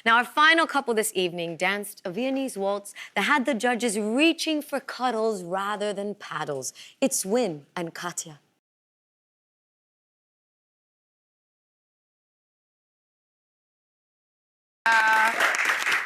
Now, our final couple this evening danced a Viennese waltz that had the judges reaching for cuddles rather than paddles. It's Wynne and Katya.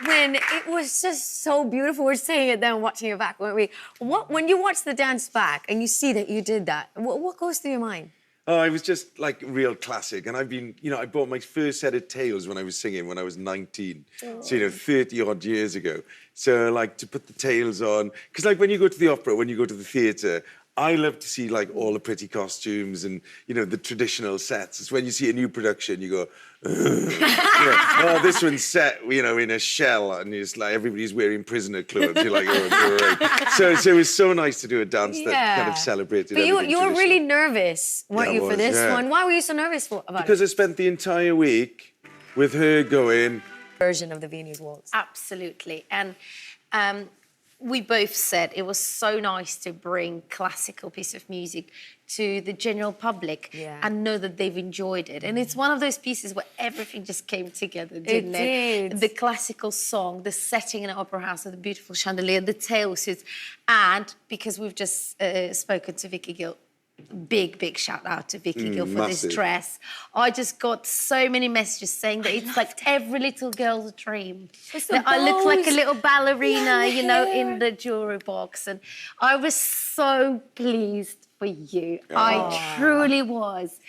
Wynne, it was just so beautiful. We're saying it then, watching it back, weren't we? When you watch the dance back and you see that you did that, what goes through your mind? Oh, it was just like real classic. And I've been, I bought my first set of tails when I was singing when I was 19. Oh. So, 30 odd years ago. So, like, to put the tails on, because like when you go to the opera, when you go to the theatre, I love to see like all the pretty costumes and, the traditional sets. It's when you see a new production, you go, oh, this one's set, in a shell, and it's like everybody's wearing prisoner clothes. You're like, oh, great. So it was so nice to do a dance that kind of celebrated. But you were really nervous, weren't you, for this one? Why were you so nervous about it? Because I spent the entire week with her going. Version of the Viennese Waltz. Absolutely, and we both said it was so nice to bring classical piece of music to the general public and know that they've enjoyed it. And it's one of those pieces where everything just came together, didn't it? It did. The classical song, the setting in an opera house with the beautiful chandelier, the tail suits, and because we've just spoken to Vicky Gill, big shout out to Vicky Gill for this dress. I just got so many messages saying that it's like every little girl's dream. That I look like a little ballerina, in the jewelry box. And I was so pleased for you. Oh. I truly was.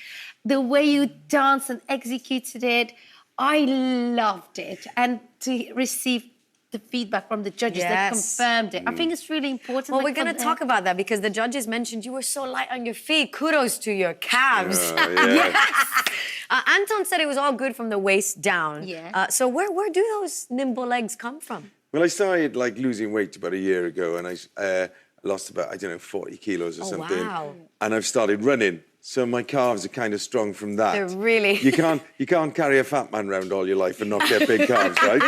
The way you danced and executed it, I loved it. And to receive the feedback from the judges that confirmed it. I think it's really important. Well, we're going to talk about that because the judges mentioned you were so light on your feet. Kudos to your calves. Yes. Anton said it was all good from the waist down. Yeah. So where do those nimble legs come from? Well, I started like losing weight about a year ago, and I lost about 40 kilos or something. Wow. And I've started running. So my calves are kind of strong from that. They're really... You can't carry a fat man around all your life and not get big calves, right?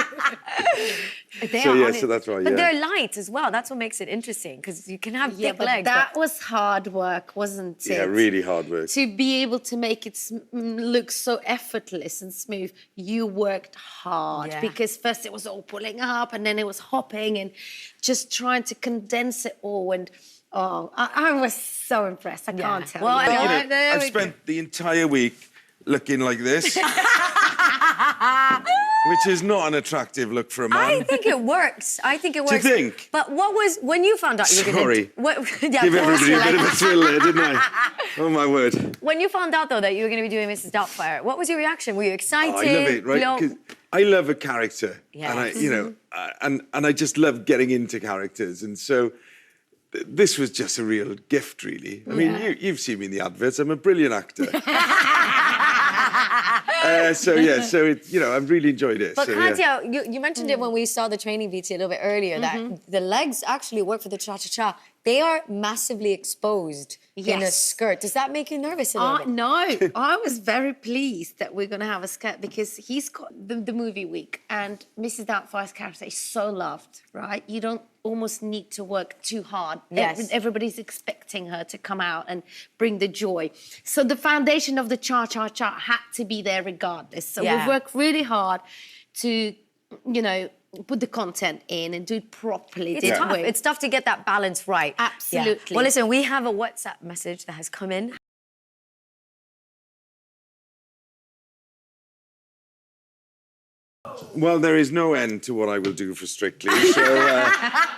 So that's why, But they're light as well. That's what makes it interesting, because you can have thick legs. That was hard work, wasn't it? Yeah, really hard work. To be able to make it look so effortless and smooth, you worked hard. Because first it was all pulling up, and then it was hopping, and just trying to condense it all. And I was so impressed. I can't tell you. Well, I've spent the entire week looking like this. Which is not an attractive look for a man. I think it works. Do you think? But what was, when you found out you were going to... Give everybody a bit of a thrill there, didn't I? Oh, my word. When you found out, though, that you were going to be doing Mrs. Doubtfire, what was your reaction? Were you excited? Oh, I love it, right? Because I love a character. Yes. And and I just love getting into characters. And so this was just a real gift, really. I mean, you've seen me in the adverts. I'm a brilliant actor. So I've really enjoyed it. But Katya, you mentioned it when we saw the training VT a little bit earlier, that the legs actually work for the cha-cha-cha. They are massively exposed in a skirt. Does that make you nervous a little bit? No, I was very pleased that we're going to have a skirt because he's got the movie week, and Mrs. Doubtfire's character is so loved, right? You don't almost need to work too hard. Yes. Everybody's expecting her to come out and bring the joy. So the foundation of the cha-cha-cha had to be there regardless. So we've worked really hard to, put the content in and do it properly. It's tough. It's tough to get that balance right. Absolutely. Yeah. Well, listen, we have a WhatsApp message that has come in. Well, there is no end to what I will do for Strictly, so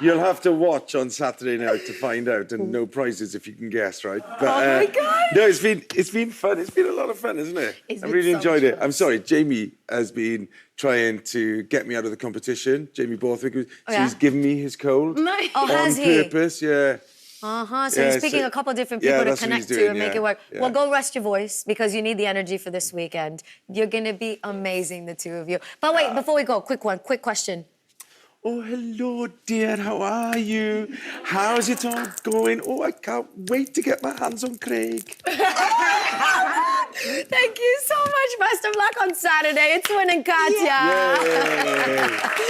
you'll have to watch on Saturday night to find out, and no prizes if you can guess, right? But, oh my God! No, it's been fun. It's been a lot of fun, isn't it? I really enjoyed it. I'm sorry, Jamie has been trying to get me out of the competition. Jamie Borthwick, he's given me his cold on purpose. Yeah. So he's picking a couple of different people to connect to and make it work. Well, go rest your voice because you need the energy for this weekend. You're going to be amazing, the two of you. But wait, before we go, quick question. Oh, hello, dear. How are you? How's it all going? Oh, I can't wait to get my hands on Craig. Thank you so much. Best of luck on Saturday. It's Wynne and Katya. Yay.